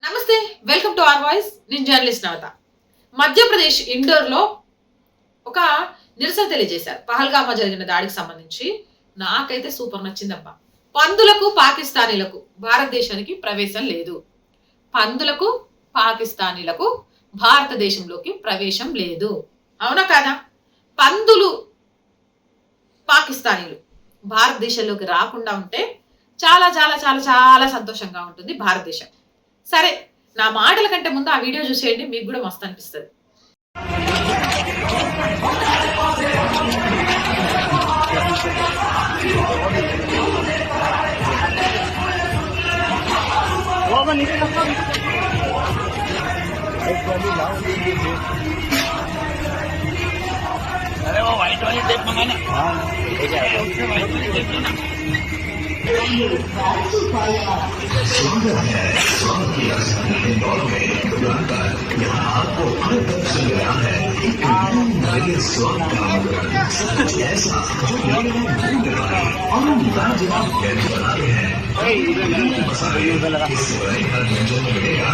నమస్తే, welcome to our voice. నేను journalist నవత. మధ్యప్రదేశ్ ఇండోర్లో ఒక నిరసన తెలియజేశారు పహల్గామా జరిగిన దాడికి సంబంధించి. నాకైతే సూపర్ నచ్చిందబ్బా. పందులకు పాకిస్తానీలకు భారతదేశానికి ప్రవేశం లేదు. పందులకు పాకిస్తానీలకు భారతదేశంలోకి ప్రవేశం లేదు. అవునా కాదా? పందులు పాకిస్తానీలు భారతదేశంలోకి రాకుండా ఉంటే చాలా చాలా చాలా చాలా సంతోషంగా ఉంటుంది భారతదేశం. సరే, నా మాటల కంటే ముందు ఆ వీడియో చూసేయండి, మీకు కూడా మస్తు అనిపిస్తుంది. अरे वो व्हाइट वाली टेप मंगाना। हाँ सुंदर है स्वाद की राजधानी इंदौर में बुलाकर यहाँ आपको अलग चल गया है नए स्वाद का मधुर ऐसा जो नए भूल लगाए और लाजवाब व्यंजन बनाते हैं इस बड़े हर व्यंजन में मिलेगा।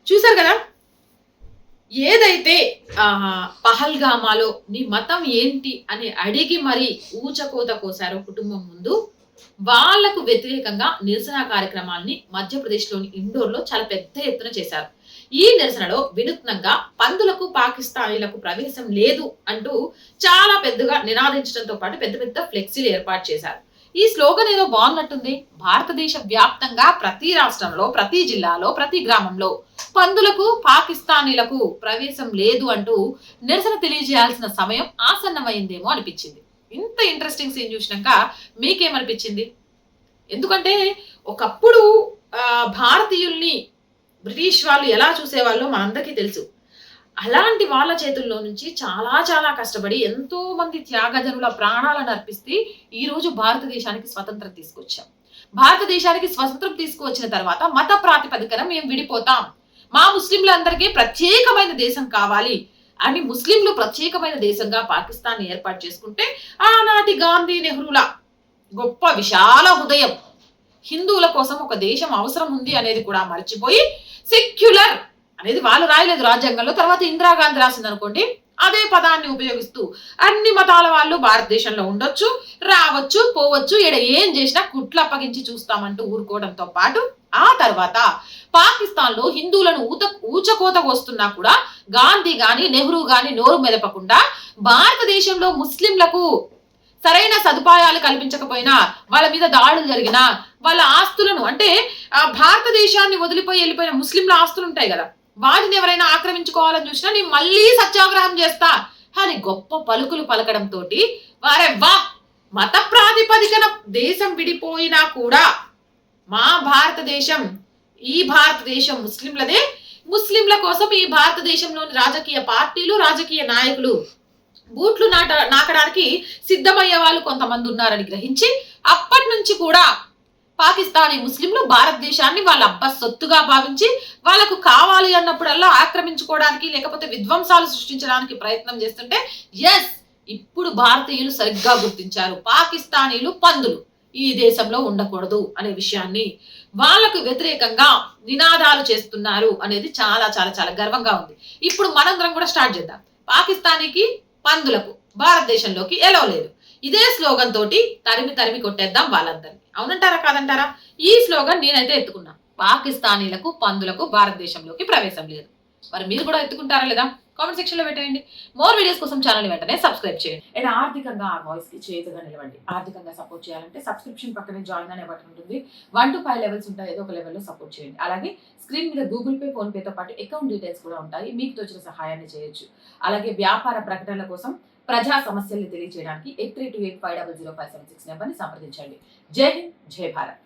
చూసారు కదా, ఏదైతే పహల్గామాలో నీ మతం ఏంటి అని అడిగి మరి ఊచకోత కోసారో కుటుంబం ముందు, వాళ్లకు వ్యతిరేకంగా నిరసన కార్యక్రమాల్ని మధ్యప్రదేశ్లోని ఇండోర్లో చాలా పెద్ద ఎత్తున చేశారు. ఈ నిరసనలో వినూత్నంగా పందులకు పాకిస్తానీలకు ప్రవేశం లేదు అంటూ చాలా పెద్దగా నినాదించడంతో పాటు పెద్ద పెద్ద ఫ్లెక్సీలు ఏర్పాటు చేశారు. ఈ స్లోగన్ ఏదో బాగున్నట్టుంది. భారతదేశ వ్యాప్తంగా ప్రతి రాష్ట్రంలో, ప్రతి జిల్లాలో, ప్రతి గ్రామంలో పందులకు పాకిస్తానీలకు ప్రవేశం లేదు అంటూ నిరసన తెలియజేయాల్సిన సమయం ఆసన్నమైందేమో అనిపించింది. ఇంత ఇంట్రెస్టింగ్ సీన్ చూసినాక మీకేమనిపించింది? ఎందుకంటే ఒకప్పుడు భారతీయుల్ని బ్రిటిష్ వాళ్ళు ఎలా చూసేవాళ్ళో మనందరికీ తెలుసు. అలాంటి వాళ్ళ చేతుల్లో నుంచి చాలా చాలా కష్టపడి ఎంతో మంది త్యాగజనుల ప్రాణాలను అర్పిస్తే ఈ రోజు భారతదేశానికి స్వతంత్రం తీసుకొచ్చాం. భారతదేశానికి స్వతంత్రం తీసుకువచ్చిన తర్వాత మత ప్రాతిపదికన మేము విడిపోతాం, మా ముస్లింలందరికీ ప్రత్యేకమైన దేశం కావాలి అని ముస్లింలు ప్రత్యేకమైన దేశంగా పాకిస్తాన్ ఏర్పాటు చేసుకుంటే, ఆనాటి గాంధీ నెహ్రూల గొప్ప విశాల హృదయం హిందువుల కోసం ఒక దేశం అవసరం ఉంది అనేది కూడా మర్చిపోయి సెక్యులర్ అనేది వాళ్ళు రాయలేదు రాజ్యాంగంలో, తర్వాత ఇందిరాగాంధీ రాసింది అనుకోండి, అదే పదాన్ని ఉపయోగిస్తూ అన్ని మతాల వాళ్ళు భారతదేశంలో ఉండొచ్చు, రావచ్చు, పోవచ్చు, ఈడ ఏం చేసినా కుట్లు అప్పగించి చూస్తామంటూ ఊరుకోవడంతో పాటు ఆ తర్వాత పాకిస్తాన్ లో హిందువులను ఊచకోత వస్తున్నా కూడా గాంధీ గాని నెహ్రూ గాని నోరు మెదపకుండా భారతదేశంలో ముస్లింలకు సరైన సదుపాయాలు కల్పించకపోయినా, వాళ్ళ మీద దాడులు జరిగినా, వాళ్ళ ఆస్తులను అంటే భారతదేశాన్ని వదిలిపోయి వెళ్ళిపోయిన ముస్లింల ఆస్తులు ఉంటాయి కదా, వాటిని ఎవరైనా ఆక్రమించుకోవాలని చూసినా నేను మళ్ళీ సత్యాగ్రహం చేస్తా అని గొప్ప పలుకులు పలకడంతో వారే వా మత ప్రాతిపదికన దేశం విడిపోయినా కూడా మా భారతదేశం, ఈ భారతదేశం ముస్లింలదే, ముస్లింల కోసం ఈ భారతదేశంలోని రాజకీయ పార్టీలు, రాజకీయ నాయకులు బూట్లు నాకడానికి సిద్ధమయ్యే వాళ్ళు కొంతమంది ఉన్నారని గ్రహించి అప్పటి నుంచి కూడా పాకిస్తానీ ముస్లింలు భారతదేశాన్ని వాళ్ళ అబ్బ సొత్తుగా భావించి వాళ్ళకు కావాలి అన్నప్పుడల్లా ఆక్రమించుకోవడానికి లేకపోతే విధ్వంసాలు సృష్టించడానికి ప్రయత్నం చేస్తుంటే, ఎస్ ఇప్పుడు భారతీయులు సరిగ్గా గుర్తించారు, పాకిస్తానీలు పందులు ఈ దేశంలో ఉండకూడదు అనే విషయాన్ని, వాళ్ళకు వ్యతిరేకంగా నినాదాలు చేస్తున్నారు అనేది చాలా చాలా చాలా గర్వంగా ఉంది. ఇప్పుడు మనందరం కూడా స్టార్ట్ చేద్దాం. పాకిస్తానీకి పందులకు భారతదేశంలోకి ఎలా లేదు, ఇదే స్లోగన్ తోటి తరిమి తరిమి కొట్టేద్దాం వాళ్ళందరినీ. అవునంటారా కాదంటారా? ఈ స్లోగన్ నేనైతే ఎత్తుకున్నా. పాకిస్తానీలకు పందులకు భారతదేశంలోకి ప్రవేశం లేదు. మరి మీరు కూడా ఎత్తుకుంటారా లేదా? కామెంట్ సెక్షన్ లో పెట్టేయండి. మోర్ వీడియోస్ కోసం ఛానల్ వెంటనే సబ్స్క్రైబ్ చేయండి. అండ్ ఆర్థికంగా ఆ వాయిస్ కి చేతుగా నిలవండి. ఆర్థికంగా సపోర్ట్ చేయాలంటే సబ్స్క్రిప్షన్ పక్కనే జాయిన్ అనే బటన్ ఉంటుంది. 1 to 5 లెవెల్స్ ఉంటాయి, ఏదో ఒక లెవెల్లో సపోర్ట్ చేయండి. అలాగే స్క్రీన్ మీద గూగుల్ పే, ఫోన్ పేతో పాటు అకౌంట్ డీటెయిల్స్ కూడా ఉంటాయి, మీకు తోచిన సహాయాన్ని చేయొచ్చు. అలాగే వ్యాపార ప్రకటనల కోసం, ప్రజా సమస్యల్ని తెలియజేయడానికి 8328500576 నెంబర్ని సంప్రదించండి. జై హింద్, జై భారత్.